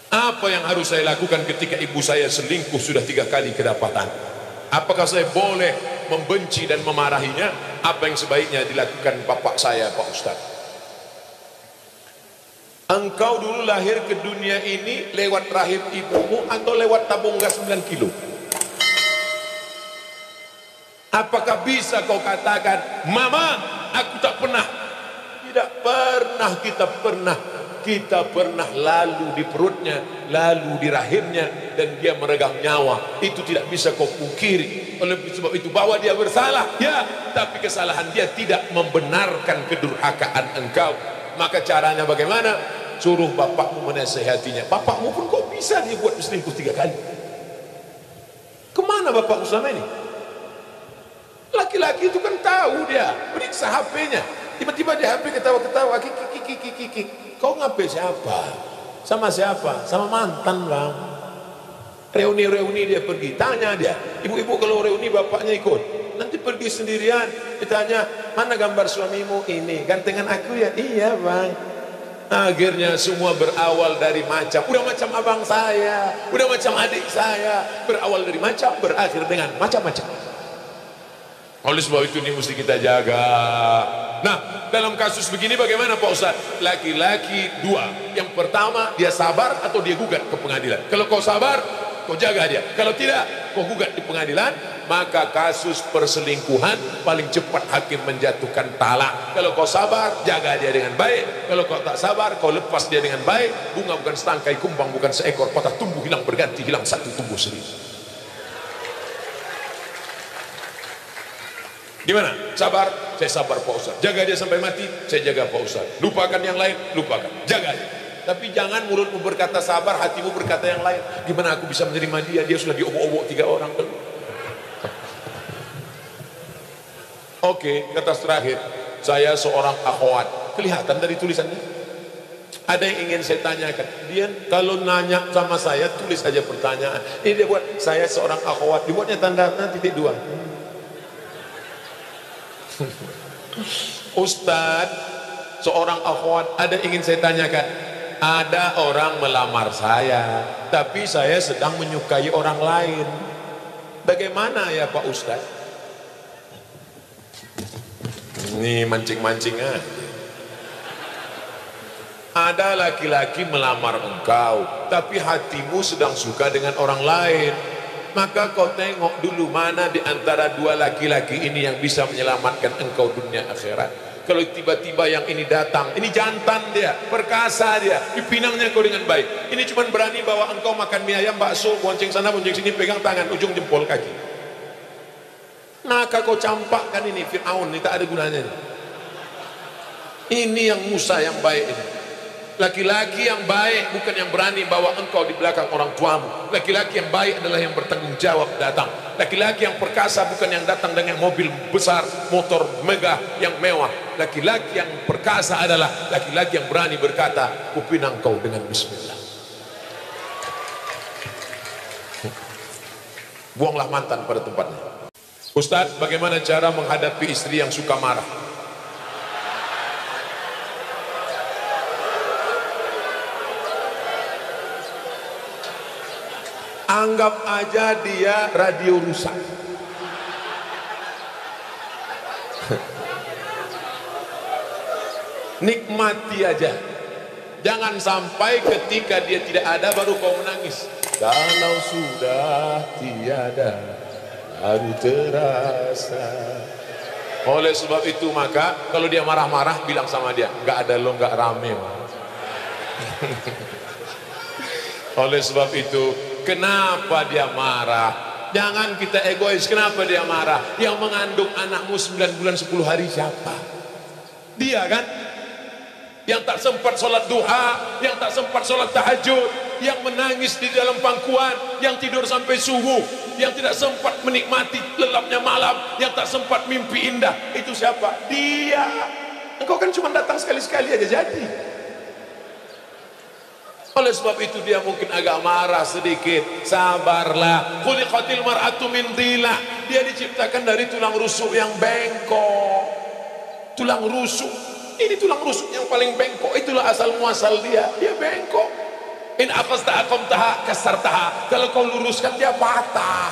Apa yang harus saya lakukan ketika ibu saya selingkuh sudah 3 kali kedapatan? Apakah saya boleh membenci dan memarahinya? Apa yang sebaiknya dilakukan bapak saya, Pak Ustaz? Engkau dulu lahir ke dunia ini lewat rahim ibumu atau lewat tabung gas 9 kilo? Apakah bisa kau katakan, Mama, aku tak pernah? Tidak pernah kita pernah lalu di perutnya, lalu di rahimnya, dan dia meregang nyawa. Itu tidak bisa kau pungkiri. Oleh sebab itu, bahwa dia bersalah, ya, tapi kesalahan dia tidak membenarkan kedurhakaan engkau. Maka caranya bagaimana? Suruh bapakmu menasehatinya. Bapakmu pun kok bisa dia buat selingkuh 3 kali? Kemana bapakmu selama ini? Laki-laki itu kan tahu, dia periksa HP-nya, tiba-tiba di HP ketawa-ketawa, kiki. Kau ngapain siapa? Sama siapa? Sama mantan, Bang. Reuni dia pergi, tanya dia, ibu-ibu kalau reuni bapaknya ikut, nanti pergi sendirian, ditanya, mana gambar suamimu? Ini, gantengan aku ya? Iya, Bang. Akhirnya semua berawal dari macam, udah macam abang saya, udah macam adik saya, berawal dari macam, berakhir dengan macam-macam. Oleh sebab itu ini mesti kita jaga. Nah, dalam kasus begini bagaimana Pak Ustaz? Laki-laki 2. Yang pertama, dia sabar atau dia gugat ke pengadilan. Kalau kau sabar, kau jaga dia. Kalau tidak, kau gugat di pengadilan, maka kasus perselingkuhan paling cepat hakim menjatuhkan talak. Kalau kau sabar, jaga dia dengan baik. Kalau kau tak sabar, kau lepas dia dengan baik. Bunga bukan setangkai, kumbang bukan seekor, patah tumbuh hilang berganti, hilang satu tumbuh seribu. Gimana? Sabar? Saya sabar Pak Ustaz. Jaga dia sampai mati? Saya jaga Pak Ustaz. Lupakan yang lain? Lupakan. Jaga dia. Tapi jangan mulutmu berkata sabar, hatimu berkata yang lain. Gimana aku bisa menerima dia? Dia sudah diobok-obok 3 orang. Oke, kata terakhir. Saya seorang akhwat. Kelihatan dari tulisannya. Ada yang ingin saya tanyakan. Dia kalau nanya sama saya, tulis saja pertanyaan. Ini dia buat, saya seorang akhwat. Dibuatnya tanda titik 2. Ustadz, seorang akhwat, ada ingin saya tanyakan. Ada orang melamar saya, tapi saya sedang menyukai orang lain. Bagaimana ya Pak Ustadz? Ini mancing-mancing aja. Ada laki-laki melamar engkau, tapi hatimu sedang suka dengan orang lain. Maka kau tengok dulu mana di antara 2 laki-laki ini yang bisa menyelamatkan engkau dunia akhirat. Kalau tiba-tiba yang ini datang, ini jantan dia, perkasa dia, dipinangnya kau dengan baik. Ini cuma berani bawa engkau makan mie ayam, bakso, bonceng sana, bonceng sini, pegang tangan, ujung jempol kaki. Maka kau campakkan ini, Fir'aun, ini tak ada gunanya. Ini yang Musa yang baik ini. Laki-laki yang baik bukan yang berani bawa engkau di belakang orang tuamu. Laki-laki yang baik adalah yang bertanggung jawab datang. Laki-laki yang perkasa bukan yang datang dengan mobil besar, motor megah yang mewah. Laki-laki yang perkasa adalah laki-laki yang berani berkata, kupinang kau dengan bismillah. Buanglah mantan pada tempatnya. Ustaz, bagaimana cara menghadapi istri yang suka marah? Anggap aja dia radio rusak. Nikmati aja. Jangan sampai ketika dia tidak ada baru kau menangis. Kalau sudah tiada baru terasa. Oleh sebab itu maka kalau dia marah-marah bilang sama dia, nggak ada lo nggak rame. Oleh sebab itu, kenapa dia marah? Jangan kita egois. Kenapa dia marah? Yang mengandung anakmu 9 bulan 10 hari siapa? Dia kan? Yang tak sempat sholat duha, yang tak sempat sholat tahajud, yang menangis di dalam pangkuan, yang tidur sampai subuh, yang tidak sempat menikmati lelapnya malam, yang tak sempat mimpi indah. Itu siapa? Dia. Engkau kan cuma datang sekali-sekali aja jadi. Oleh sebab itu dia mungkin agak marah sedikit. Sabarlah. Khuliqatil mar'atu min dhilah. Dia diciptakan dari tulang rusuk yang bengkok. Tulang rusuk. Ini tulang rusuk yang paling bengkok. Itulah asal muasal dia. Dia bengkok. In afastaha qamtaha kasartaha. Kalau kau luruskan dia patah.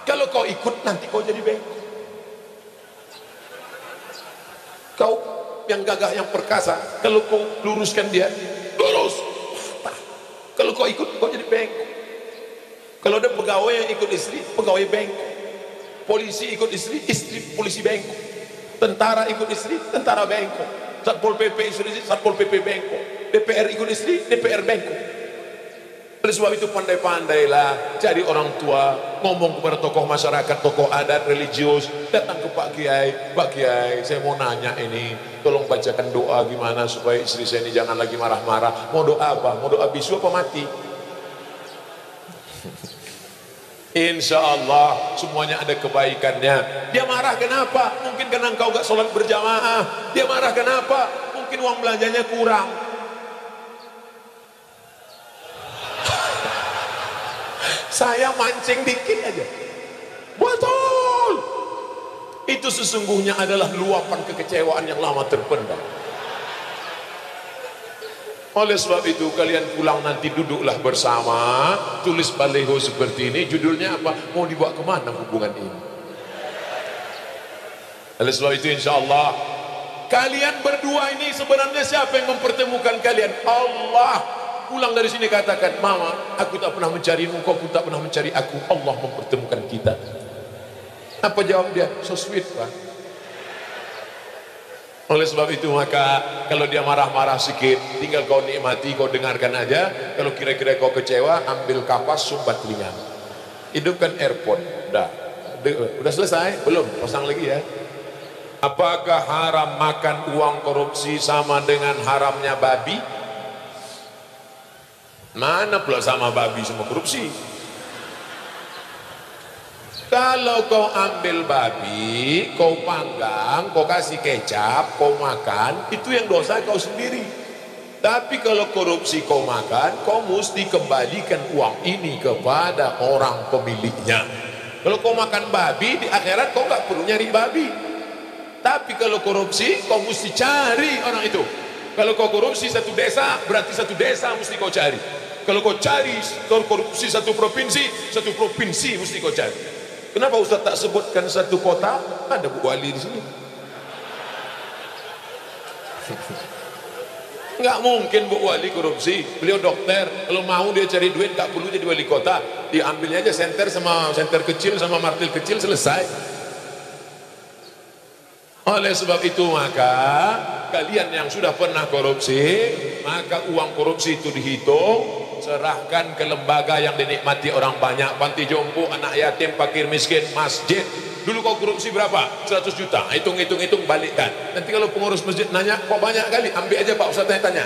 Kalau kau ikut nanti kau jadi bengkok. Kau yang gagah, yang perkasa, kalau kau luruskan dia lurus. Patah. Kalau kau ikut kau jadi bengkok. Kalau ada pegawai yang ikut istri, pegawai bengkok. Polisi ikut istri, istri polisi bengkok. Tentara ikut istri, tentara bengkok. Satpol PP ikut istri, Satpol PP bengkok. DPR ikut istri, DPR bengkok. Oleh sebab itu pandai-pandailah cari orang tua, ngomong kepada tokoh masyarakat, tokoh adat, religius, datang ke Pak Kiai, saya mau nanya ini, tolong bacakan doa gimana supaya istri saya ini jangan lagi marah-marah. Mau doa apa? Mau doa bisu apa mati? Insya Allah semuanya ada kebaikannya. Dia marah kenapa? Mungkin karena engkau gak sholat berjamaah. Dia marah kenapa? Mungkin uang belanjanya kurang. Saya mancing dikit aja. Betul. Itu sesungguhnya adalah luapan kekecewaan yang lama terpendam. Oleh sebab itu kalian pulang nanti duduklah bersama, tulis baleho seperti ini, judulnya apa? Mau dibawa kemana hubungan ini? Oleh sebab itu insya Allah kalian berdua ini sebenarnya siapa yang mempertemukan kalian? Allah. Pulang dari sini katakan, mama, aku tak pernah mencarimu, kau pun tak pernah mencari aku. Allah mempertemukan kita. Apa jawab dia? So sweet, Pak. Oleh sebab itu maka kalau dia marah-marah sedikit, tinggal kau nikmati, kau dengarkan aja. Kalau kira-kira kau kecewa, ambil kapas, sumbat telinga. Hidupkan earphone. Udah selesai? Belum? Pasang lagi ya. Apakah haram makan uang korupsi sama dengan haramnya babi? Mana pula sama babi sama korupsi? Kalau kau ambil babi, kau panggang, kau kasih kecap, kau makan, itu yang dosa kau sendiri. Tapi kalau korupsi kau makan, kau mesti kembalikan uang ini kepada orang pemiliknya. Kalau kau makan babi, di akhirat kau gak perlu nyari babi. Tapi kalau korupsi, kau mesti cari orang itu. Kalau kau korupsi satu desa, berarti satu desa mesti kau cari. Kalau kau cari korupsi satu provinsi mesti kau cari. Kenapa Ustaz tak sebutkan satu kota? Ada Bu Wali di sini. Enggak mungkin Bu Wali korupsi. Beliau dokter. Kalau mau dia cari duit, tak perlu jadi wali kota. Diambilnya aja senter sama senter kecil sama martil kecil, selesai. Oleh sebab itu maka kalian yang sudah pernah korupsi, maka uang korupsi itu dihitung, serahkan ke lembaga yang dinikmati orang banyak, panti jompo, anak yatim, fakir miskin, masjid. Dulu kau korupsi berapa? 100 juta. Hitung balikkan. Nanti kalau pengurus masjid nanya, kok banyak kali? Ambil aja Pak Ustaz tanya.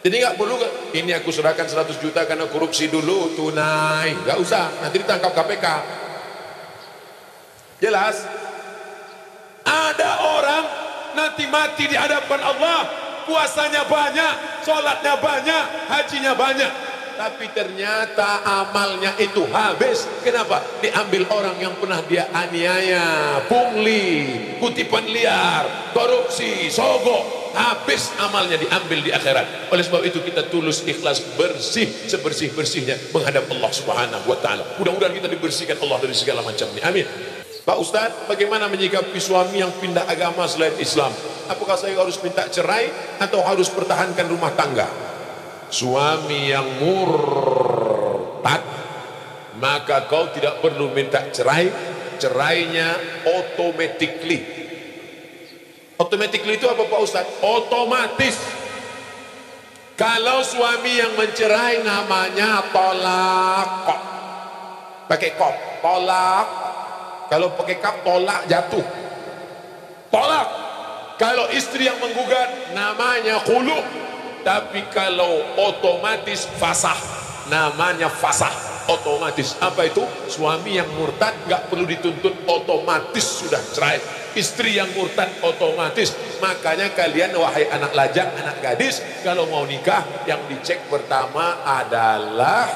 Jadi nggak perlu, ini aku serahkan 100 juta karena korupsi dulu, tunai. Nggak usah, nanti ditangkap KPK. Jelas? Ada orang nanti mati di hadapan Allah, puasanya banyak, sholatnya banyak, hajinya banyak, tapi ternyata amalnya itu habis. Kenapa? Diambil orang yang pernah dia aniaya, pungli, kutipan liar, korupsi, sogok. Habis amalnya, diambil di akhirat. Oleh sebab itu kita tulus, ikhlas, bersih, sebersih-bersihnya menghadap Allah Subhanahu wa ta'ala. Mudah-mudahan kita dibersihkan Allah dari segala macam ini. Amin. Pak Ustadz, bagaimana menyikapi suami yang pindah agama selain Islam? Apakah saya harus minta cerai atau harus pertahankan rumah tangga? Suami yang murtad, maka kau tidak perlu minta cerai. Cerainya automatically. Automatically itu apa Pak Ustadz? Otomatis. Kalau suami yang mencerai namanya tolak. Pakai kop, tolak. Kalau pakai kap, tolak, jatuh. Tolak. Kalau istri yang menggugat namanya khulu. Tapi kalau otomatis fasah, namanya fasah otomatis. Apa itu? Suami yang murtad gak perlu dituntut, otomatis sudah cerai. Istri yang murtad otomatis. Makanya kalian wahai anak lajang, anak gadis, kalau mau nikah yang dicek pertama adalah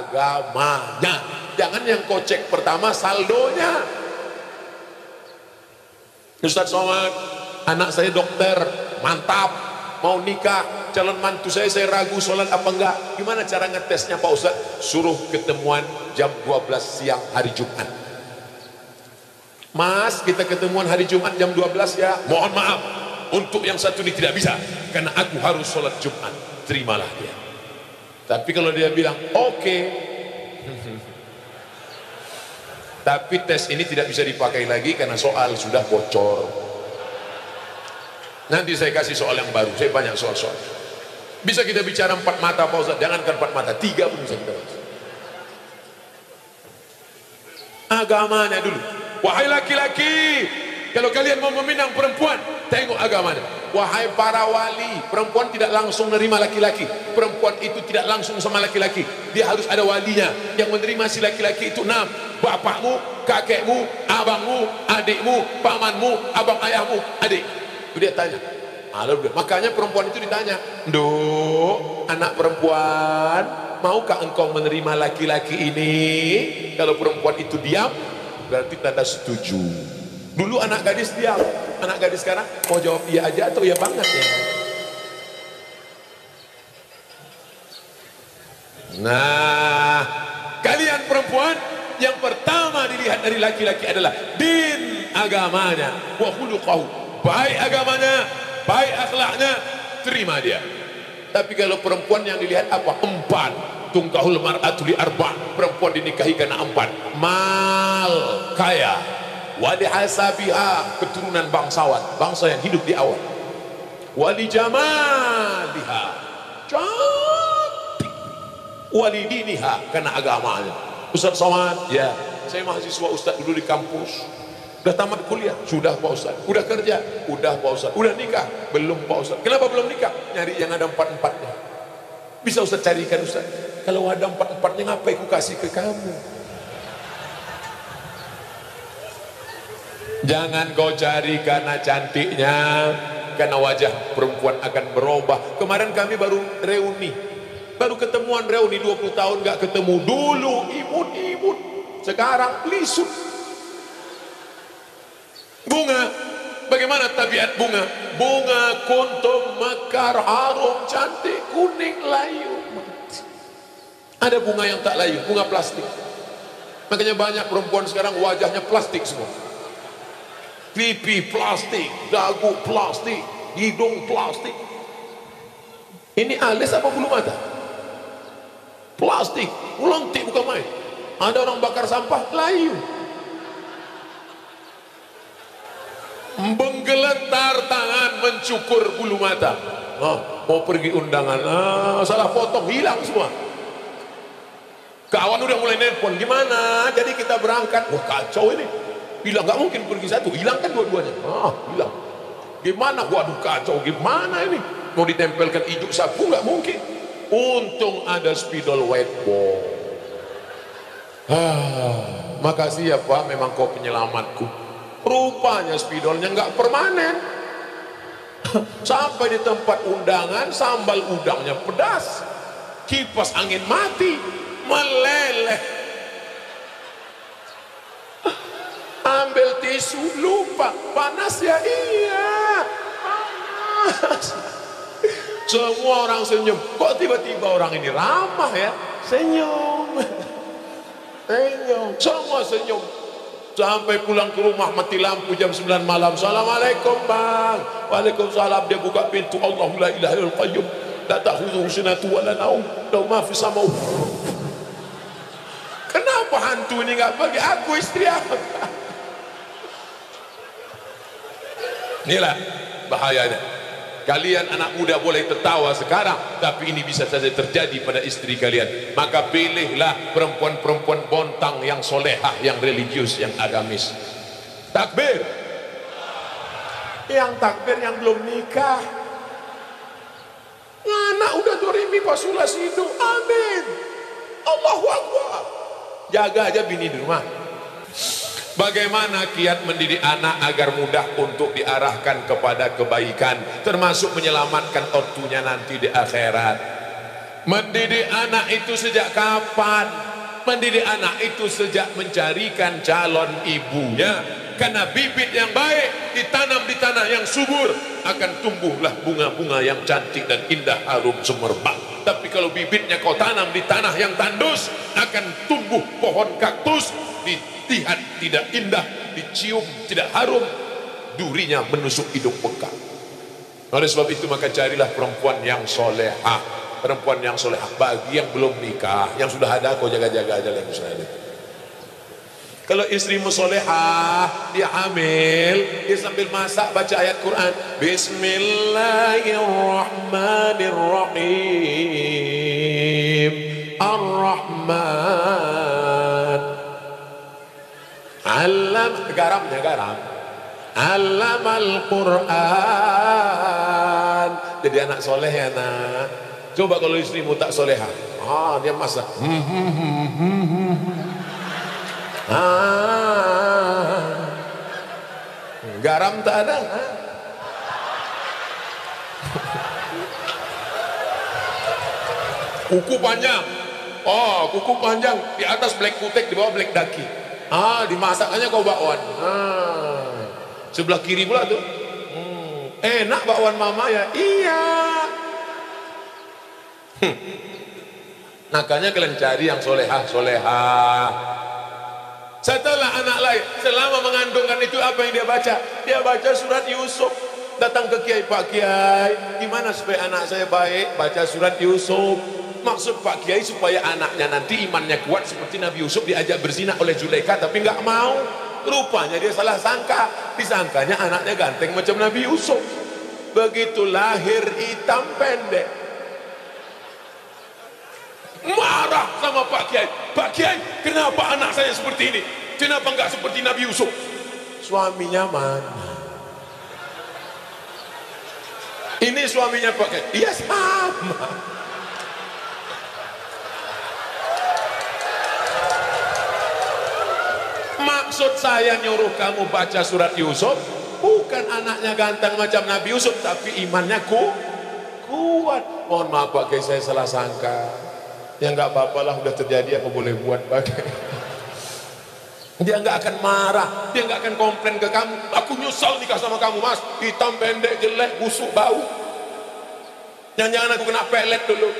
agamanya. Jangan yang kau cek pertama saldonya. Ustaz Somad, anak saya dokter, mantap, mau nikah, calon mantu saya ragu sholat apa enggak. Gimana cara ngetesnya Pak Ustaz? Suruh ketemuan jam 12 siang hari Jumat. Mas, kita ketemuan hari Jumat jam 12 ya. Mohon maaf, untuk yang satu ini tidak bisa, karena aku harus sholat Jumat. Terimalah dia. Tapi kalau dia bilang oke, tapi tes ini tidak bisa dipakai lagi karena soal sudah bocor. Nanti saya kasih soal yang baru. Saya banyak soal-soal. Bisa kita bicara 4 mata Pak Ustaz. Jangankan 4 mata, 3 pun bisa kita bahas. Agamanya dulu. Wahai laki-laki, kalau kalian mau meminang perempuan, tengok agamanya. Wahai para wali, perempuan tidak langsung menerima laki-laki. Perempuan itu tidak langsung sama laki-laki. Dia harus ada walinya yang menerima si laki-laki itu. 6. Bapakmu, kakekmu, abangmu, adikmu, pamanmu, abang ayahmu, adik. Dia tanya. Makanya perempuan itu ditanya, "Nduk, anak perempuan, maukah engkau menerima laki-laki ini?" Kalau perempuan itu diam, berarti tanda setuju. Dulu anak gadis diam, anak gadis sekarang mau jawab iya aja atau iya banget ya. Nah, kalian perempuan, yang pertama dilihat dari laki-laki adalah din, agamanya, wa khuluquhu. Baik agamanya, baik akhlaknya, terima dia. Tapi kalau perempuan yang dilihat apa? 4. Tungkahul mar'atu li 4. Perempuan dinikahi karena 4. Mal, kaya. Wali hasabiha, keturunan bangsawan, bangsa yang hidup di awal. Wali jamaliha, cantik. Wali diniha, karena agamanya. Ustaz Somad, ya, saya mahasiswa Ustaz dulu di kampus. Udah tamat kuliah? Sudah Pak Ustaz. Udah kerja? Udah Pak Ustaz. Udah nikah? Belum Pak Ustaz. Kenapa belum nikah? Nyari yang ada 4-4-nya. Bisa Ustaz carikan Ustaz? Kalau ada 4-4-nya ngapain aku kasih ke kamu? Jangan kau cari karena cantiknya, karena wajah perempuan akan berubah. Kemarin kami baru reuni, baru ketemuan reuni 20 tahun gak ketemu. Dulu imut-imut, sekarang lisut. Bunga, bagaimana tabiat bunga? Bunga kuntum mekar, harum, cantik, kuning, layu. Ada bunga yang tak layu, bunga plastik. Makanya banyak perempuan sekarang wajahnya plastik semua. Pipi plastik, dagu plastik, hidung plastik. Ini alis apa bulu mata? Plastik, ulontik bukan main. Ada orang bakar sampah, layu. Menggeletar tangan mencukur bulu mata. Mau pergi undangan, salah potong, hilang semua. Kawan udah mulai nelpon, gimana? Jadi kita berangkat. Wah kacau ini. Bilang nggak mungkin pergi satu, hilang kan dua-duanya. Hilang. Gimana? Waduh kacau, gimana ini? Mau ditempelkan ijuk sapu nggak mungkin. Untung ada spidol white ball. Makasih ya Pak, memang kau penyelamatku. Rupanya spidolnya nggak permanen. Sampai di tempat undangan, sambal udangnya pedas, kipas angin mati, meleleh. Ambil tisu, lupa, panas ya, iya panas. Semua orang senyum. Kok tiba-tiba orang ini ramah ya? Senyum, senyum, semua senyum. Sampai pulang ke rumah mati lampu jam 9 malam. Assalamualaikum bang. Waalaikumsalam. Dia buka pintu. Allahu la ilaha illal qayyum. La ta'khudhuhu sinatun wa la naum. Lahu ma fis samau. Kenapa hantu ini enggak bagi aku istri apa? Inilah bahayanya. Kalian anak muda boleh tertawa sekarang, tapi ini bisa saja terjadi pada istri kalian. Maka pilihlah perempuan-perempuan bontang yang solehah, yang religius, yang agamis. Takbir. Yang takbir yang belum nikah. Anak udah dorimi pasulah sidu. Amin. Allahu Akbar. Jaga aja bini di rumah. Bagaimana kiat mendidik anak agar mudah untuk diarahkan kepada kebaikan, termasuk menyelamatkan ortunya nanti di akhirat. Mendidik anak itu sejak kapan? Mendidik anak itu sejak mencarikan calon ibunya. Karena bibit yang baik ditanam di tanah yang subur, akan tumbuhlah bunga-bunga yang cantik dan indah harum semerbak. Tapi kalau bibitnya kau tanam di tanah yang tandus, akan tumbuh pohon kaktus, dilihat tidak indah, dicium tidak harum, durinya menusuk hidung bengkak. Oleh sebab itu maka carilah perempuan yang solehah, perempuan yang solehah. Bagi yang belum nikah, yang sudah ada kau jaga-jaga aja lah yang sudah ada. Kalau istrimu solehah, dia hamil, dia sambil masak baca ayat Quran. Bismillahirrahmanirrahim. Ar-Rahman. Alam, garamnya garam. Allamal Quran. Jadi anak soleh ya nak. Coba kalau istrimu tak solehah, dia masak. Garam tak ada. Kuku panjang. Kuku panjang, di atas black kutek, di bawah black daki. Dimasaknya kau bakwan. Sebelah kiri pula tuh. Enak bakwan mama ya. Iya. Makanya kalian cari yang solehah. Setelah anak lahir, selama mengandungkan itu apa yang dia baca? Dia baca surat Yusuf. Datang ke kiai, Pak Kiai, gimana supaya anak saya baik? Baca surat Yusuf. Maksud Pak Kiai supaya anaknya nanti imannya kuat seperti Nabi Yusuf diajak berzina oleh Zulaikha tapi nggak mau. Rupanya dia salah sangka. Disangkanya anaknya ganteng macam Nabi Yusuf. Begitu lahir hitam pendek. Marah sama Pak Kiai. Pak Kiai, kenapa anak saya seperti ini? Kenapa enggak seperti Nabi Yusuf? Suaminya mana? Ini suaminya Pak Kiai. Iya sama. Maksud saya nyuruh kamu baca surat Yusuf, bukan anaknya ganteng macam Nabi Yusuf, tapi imannya kuat. Mohon maaf Pak Kiai, saya salah sangka. Ya nggak apa-apa lah, udah terjadi, apa boleh buat pakai. Dia nggak akan marah, dia nggak akan komplain ke kamu. Aku nyesal nikah sama kamu mas, hitam pendek jelek busuk bau. Jangan-jangan aku kena pelet dulu.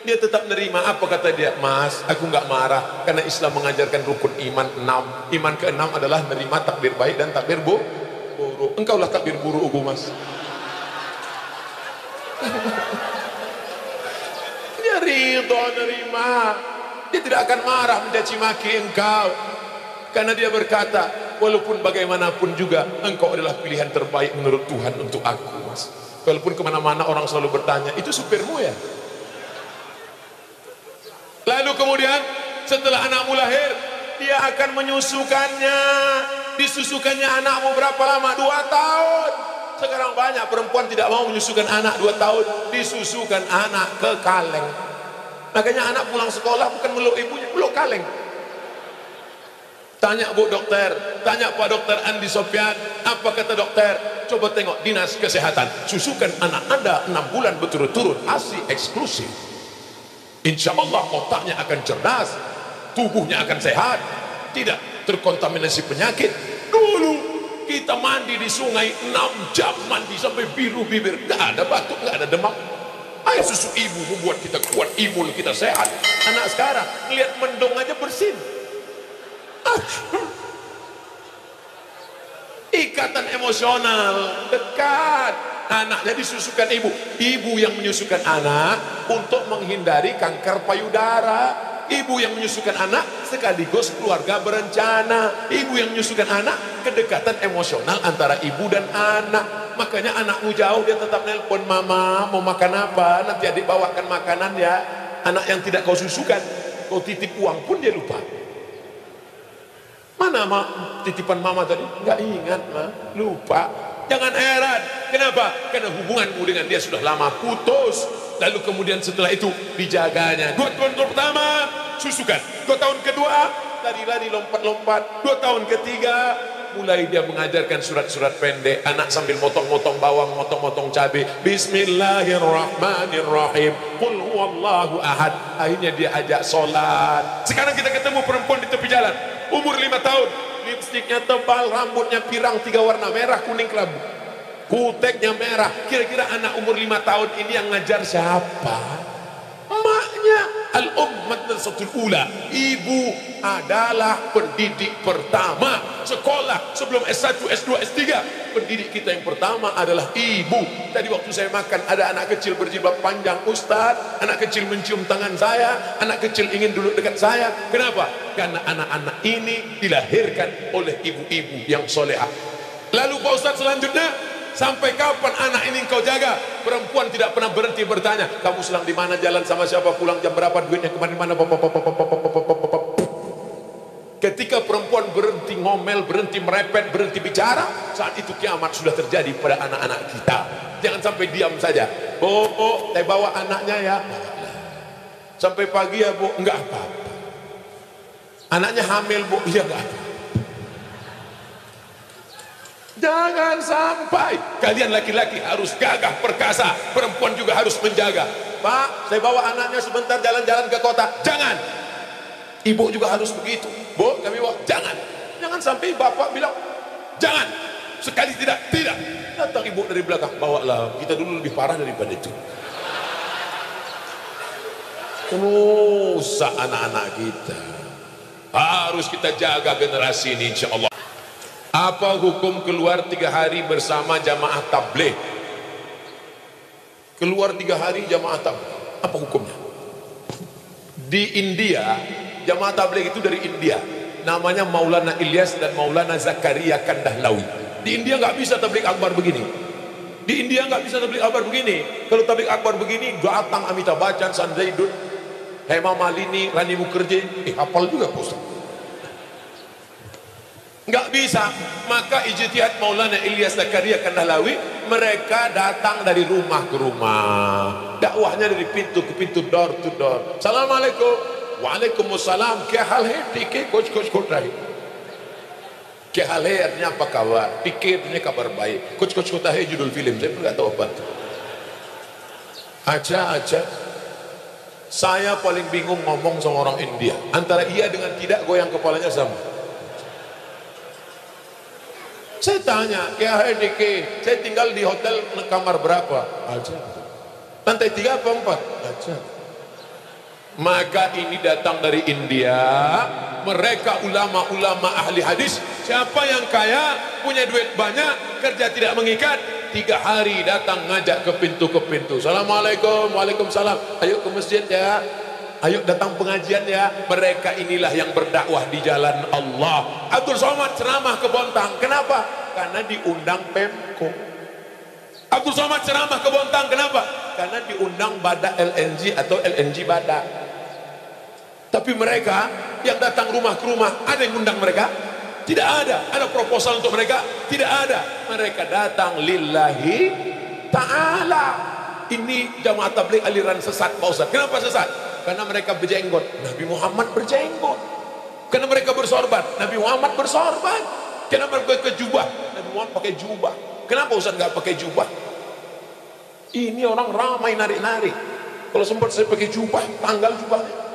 Dia tetap nerima. Apa kata dia? Mas, aku nggak marah karena Islam mengajarkan rukun iman 6. Iman ke-6 adalah nerima takbir baik dan takbir buruk. Engkaulah takbir buruk mas. Dia ridho nerima. Dia tidak akan marah mencaci maki engkau, karena dia berkata, walaupun bagaimanapun juga engkau adalah pilihan terbaik menurut Tuhan untuk aku mas. Walaupun kemana-mana orang selalu bertanya, itu supirmu ya? Lalu kemudian setelah anakmu lahir, dia akan menyusukannya. Disusukannya anakmu berapa lama? 2 tahun. Sekarang banyak perempuan tidak mau menyusukan anak 2 tahun, disusukan anak ke kaleng. Makanya anak pulang sekolah bukan meluk ibunya, meluk kaleng. Tanya Bu Dokter, tanya Pak Dokter Andi Sofyan, apa kata dokter? Coba tengok dinas kesehatan, susukan anak Anda 6 bulan berturut-turut, ASI eksklusif. Insya Allah otaknya akan cerdas, tubuhnya akan sehat, tidak terkontaminasi penyakit. Dulu kita mandi di sungai 6 jam mandi sampai biru bibir, nggak ada batuk, nggak ada demam. Air susu ibu membuat kita kuat, imun kita sehat. Anak sekarang lihat mendung aja bersin. Ikatan emosional dekat. Anaknya disusukan ibu yang menyusukan anak untuk menghindari kanker payudara. Ibu yang menyusukan anak sekaligus keluarga berencana. Ibu yang menyusukan anak, kedekatan emosional antara ibu dan anak. Makanya anakmu jauh, dia tetap nelpon, mama mau makan apa, nanti adik bawakan makanan ya. Anak yang tidak kau susukan, kau titip uang pun dia lupa. Mana titipan mama tadi? Nggak ingat mah, lupa. Jangan heran, kenapa? Karena hubunganmu dengan dia sudah lama putus. Lalu kemudian setelah itu dijaganya. 2 tahun pertama susukan, 2 tahun kedua lari-lari lompat-lompat, 2 tahun ketiga mulai dia mengajarkan surat-surat pendek. Anak sambil motong-motong bawang, motong-motong cabai. Bismillahirrahmanirrahim. Qul huwallahu ahad. Akhirnya dia ajak sholat. Sekarang kita ketemu perempuan di tepi jalan, umur 5 tahun, lipstiknya tebal, rambutnya pirang 3 warna, merah, kuning, kelabu, kuteknya merah. Kira-kira anak umur 5 tahun ini yang ngajar siapa? Emaknya. Madrasatul ula, ibu adalah pendidik pertama. Sekolah sebelum S1, S2, S3, pendidik kita yang pertama adalah ibu. Tadi waktu saya makan ada anak kecil berjilbab panjang, Ustaz, anak kecil mencium tangan saya, anak kecil ingin duduk dekat saya. Kenapa? Karena anak-anak ini dilahirkan oleh ibu-ibu yang solehah. Lalu Pak Ustaz, selanjutnya, sampai kapan anak ini engkau jaga? Perempuan tidak pernah berhenti bertanya, kamu sedang di mana, jalan sama siapa, pulang jam berapa, duitnya kemana-mana. Ketika perempuan berhenti ngomel, berhenti merepet, berhenti bicara, saat itu kiamat sudah terjadi pada anak-anak kita. Jangan sampai diam saja. Bu, saya bawa anaknya ya. Sampai pagi ya bu, enggak apa-apa. Anaknya hamil bu, iya enggak apa-apa. Jangan sampai kalian laki-laki harus gagah perkasa, perempuan juga harus menjaga. Pak, saya bawa anaknya sebentar jalan-jalan ke kota. Jangan. Ibu juga harus begitu. Bu, kami bawa. Jangan. Jangan sampai bapak bilang jangan. Sekali tidak, tidak. Datang ibu dari belakang, bawalah. Kita dulu lebih parah daripada itu. Rusak anak-anak kita. Harus kita jaga generasi ini, insya Allah. Apa hukum keluar 3 hari bersama jamaah tabligh? Keluar 3 hari jamaah tabligh, apa hukumnya? Di India, jamaah tabligh itu dari India, namanya Maulana Ilyas dan Maulana Zakaria Kandahlawi. Di India nggak bisa tabligh akbar begini. Di India nggak bisa tabligh akbar begini. Kalau tabligh akbar begini, datang Amitabh Bachchan, Sanjay Dutt, Hema Malini, Rani Mukherjee, hafal juga Pak Ustaz. Nggak bisa. Maka ijtihad Maulana Ilyas Zakaria Kandahlawi, mereka datang dari rumah ke rumah, dakwahnya dari pintu ke pintu, door to door. Assalamualaikum, waalaikumsalam, kya hal hai, ठीक है, कुछ कुछ rahi. Kya hal hai artinya apa kabar, ठीक है artinya kabar baik, कुछ होता है judul film, saya nggak tahu apa. Aja. Saya paling bingung ngomong sama orang India, antara iya dengan tidak, goyang kepalanya sama. Saya tanya, kayak HDK, saya tinggal di hotel kamar berapa? Aja. Lantai 3 apa 4? Aja. Maka ini datang dari India, mereka ulama-ulama ahli hadis. Siapa yang kaya, punya duit banyak, kerja tidak mengikat, 3 hari datang ngajak ke pintu. Assalamualaikum, waalaikumsalam, ayo ke masjid ya, ayo datang pengajian ya. Mereka inilah yang berdakwah di jalan Allah. Abdul Somad ceramah ke Bontang, kenapa? Karena diundang Pemko. Abdul Somad ceramah ke Bontang, kenapa? Karena diundang Badak LNG atau LNG Badak. Tapi mereka yang datang rumah ke rumah, ada yang undang mereka? Tidak ada. Ada proposal untuk mereka? Tidak ada. Mereka datang lillahi ta'ala. Ini jamaah tabligh aliran sesat, Pak Ustaz. Kenapa sesat? Karena mereka berjenggot, Nabi Muhammad berjenggot. Karena mereka bersorban, Nabi Muhammad bersorban. Karena mereka pakai jubah, Nabi Muhammad pakai jubah. Kenapa Ustaz nggak pakai jubah? Ini orang ramai narik-narik. Kalau sempat saya pakai jubah, tanggal jubahnya.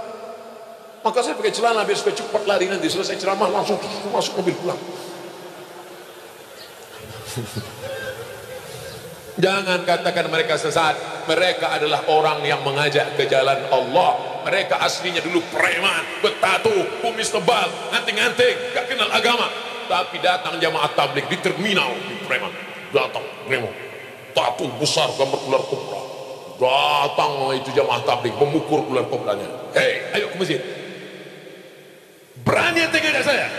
Maka saya pakai celana biar supaya cepat lari, nanti selesai ceramah langsung masuk mobil pulang. Jangan katakan mereka sesat. Mereka adalah orang yang mengajak ke jalan Allah. Mereka aslinya dulu preman, bertato, kumis tebal, anting-anting, gak kenal agama. Tapi datang jamaah tabligh di terminal, di preman, datang preman, tato besar gambar ular kobra. Datang itu jamaah tabligh memukul ular kobranya. Hei, ayo ke masjid. Berani yang ngajak saya.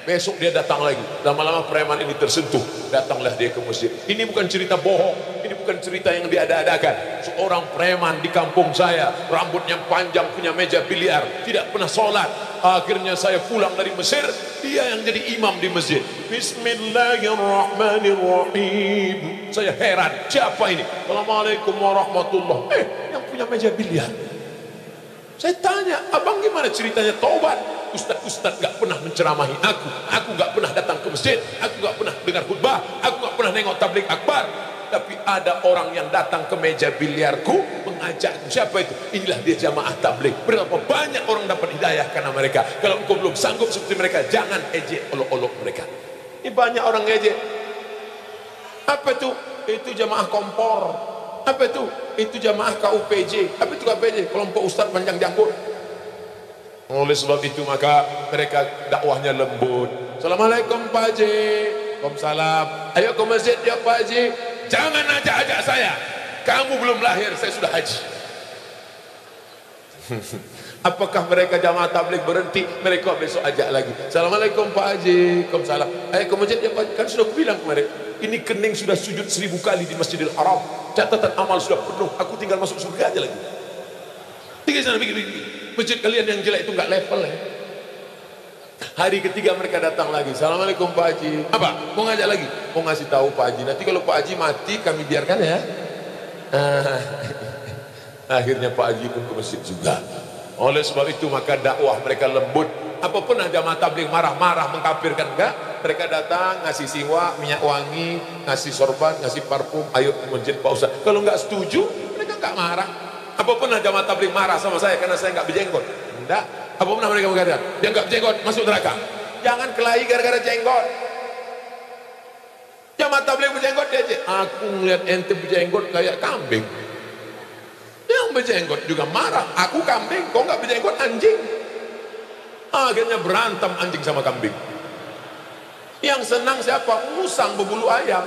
Besok dia datang lagi. Lama-lama preman ini tersentuh, datanglah dia ke masjid. Ini bukan cerita bohong, ini bukan cerita yang diada-adakan. Seorang preman di kampung saya, rambutnya panjang, punya meja biliar, tidak pernah sholat. Akhirnya saya pulang dari Mesir, dia yang jadi imam di masjid. Bismillahirrahmanirrahim. Saya heran, siapa ini? Assalamualaikum warahmatullahi. Yang punya meja biliar. Saya tanya, abang gimana ceritanya taubat? Ustaz-ustaz gak pernah menceramahi aku gak pernah datang ke masjid, aku gak pernah dengar khutbah, aku gak pernah pernah nengok tablik akbar, tapi ada orang yang datang ke meja biliarku mengajakku. Siapa itu? Inilah dia jamaah tablik. Berapa banyak orang dapat hidayah karena mereka. Kalau engkau belum sanggup seperti mereka, jangan ejek olok-olok mereka. Ini banyak orang ejek. Apa itu? Itu jamaah kompor. Apa itu? Itu jamaah KUPJ. Apa itu KUPJ? Kelompok Ustaz Panjang Janggut. Oleh sebab itu maka mereka dakwahnya lembut. Assalamualaikum Pak Haji. Waalaikumsalam. Ayo ke masjid ya Pak Haji. Jangan ajak-ajak saya. Kamu belum lahir, saya sudah haji. Apakah mereka jamaah tabligh berhenti? Mereka besok ajak lagi. Assalamualaikum Pak Haji. Waalaikumsalam. Ayo ke masjid ya Pak Haji. Kan sudah aku bilang kemarin. Ini kening sudah sujud 1000 kali di Masjidil Haram. Catatan amal sudah penuh. Aku tinggal masuk surga aja lagi. Tinggal sana begini. Masjid kalian yang jelek itu nggak level ya. Hari ketiga mereka datang lagi. Assalamualaikum Pak Haji. Apa? Mau ngajak lagi? Mau ngasih tahu Pak Haji. Nanti kalau Pak Haji mati kami biarkan ya. Akhirnya Pak Haji pun ke masjid juga. Oleh sebab itu maka dakwah mereka lembut. Apapun jamaah tabligh marah-marah mengkafirkan enggak? Mereka datang ngasih siwak, minyak wangi, ngasih sorban, ngasih parfum. Ayo ke masjid Pak Ustaz. Kalau nggak setuju, mereka nggak marah. Apapun jamaah tabligh marah sama saya karena saya nggak berjenggot. Enggak. Apa pernah mereka mengatakan dia nggak berjenggot masuk neraka? Jangan kelahi gara-gara jenggot. Jamaah tabligh berjenggot dia aja. Aku ngeliat ente berjenggot kayak kambing. Yang berjenggot juga marah. Aku kambing, kau nggak berjenggot anjing. Akhirnya berantem anjing sama kambing. Yang senang siapa? Musang berbulu ayam.